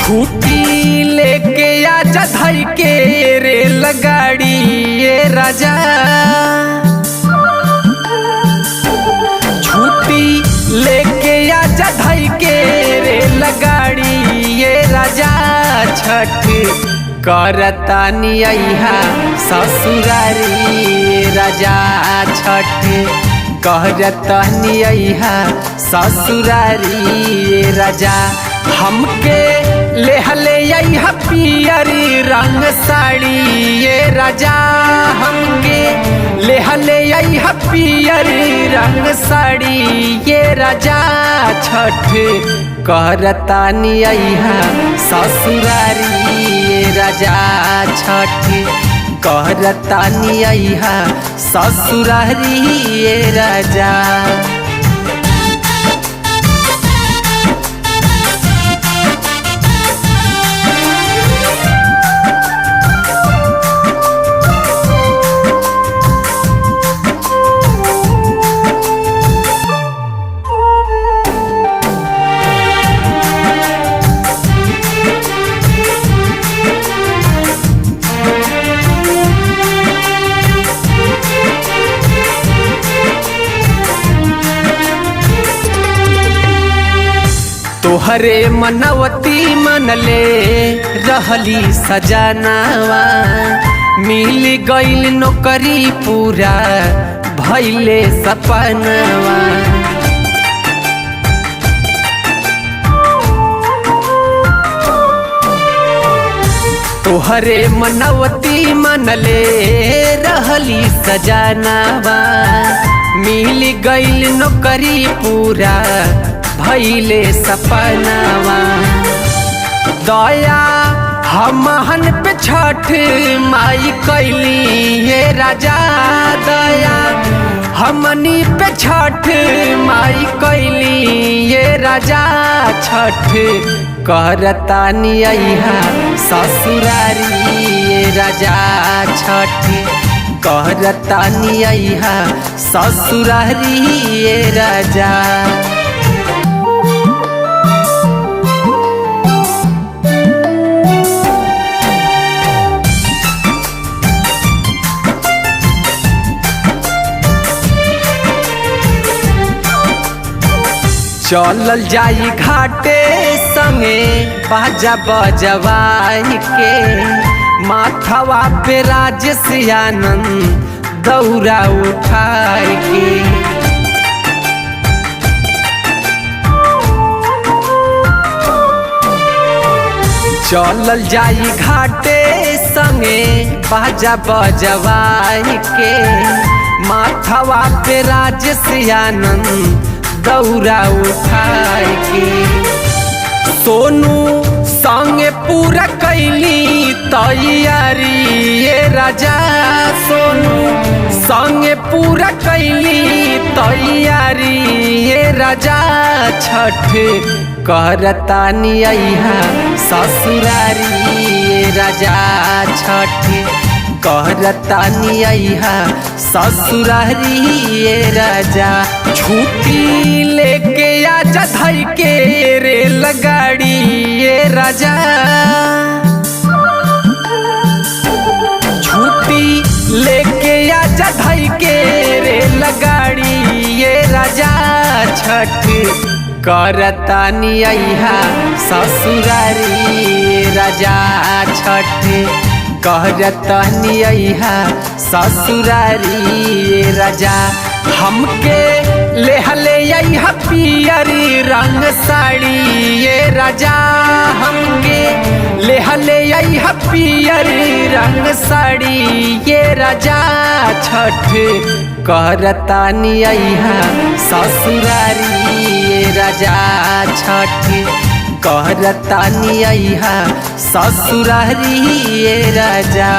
छुट्टी लेके आजा धई के रेलगाड़ी ये राजा। छुट्टी लेके आजा धई के रेलगाड़ी ये राजा। छठ करतानी अइहा ससुरारी ये राजा। छठ करतानी अइहा ससुरारी ये राजा। हमके लेहले अइहा पियरी रंग साड़ी ये राजा। हमके लेहले अइहा पियरी रंग साड़ी ये राजा। छठ करतानी अइहा ससुरारी ये राजा। छठ करतानी अइहा ससुरारी ये राजा। तोहरे मनवती मनले रहली सजनावा। मिल गइल नौकरी पूरा भइले सपनवा। तोहरे मनवती मनले रहली सजनावा। मिल गइल नौकरी पूरा भइले सपनावा। दया हमहन पे छठ माई कैली ये राजा। दया हमनी पे छठ माई कैली ये राजा। छठ करतानी अइहा ससुरारी ये राजा। छठ करतानी अइहा ससुरारी ये राजा। चलल जाई घाटे संगे बाजा बजवाई के। माथवा पे राजसी आनंद दौरा उठाई के। चलल जाई घाटे संगे बाजा बजवाई के। माथवा पे राजसी आनंद दौरा उठाई के। सोनू संगे पूरा कैली तैयारी ये राजा। सोनू संगे पूरा कैली तैयारी ये राजा। छठ करतानी अइहा ससुरारी ये राजा। छठ करतानी अइहा ससुरारी ये राजा। छुट्टी लेके आजा धई के रेलगाड़ी ये राजा। छुट्टी लेके आजा धई के रेलगाड़ी ये राजा। छठ करतानी अइहा ससुरारी ये राजा। छठ करतानी अइहा ससुरारी ये राजा। हमके लेहले अइहा पियरी रंग साड़ी ये राजा। हमके लेहले अइहा पियरी रंग साड़ी ये राजा। छठ करतानी अइहा ससुरारी ये राजा। छठ करतानी अइहा ससुरारी ये राजा।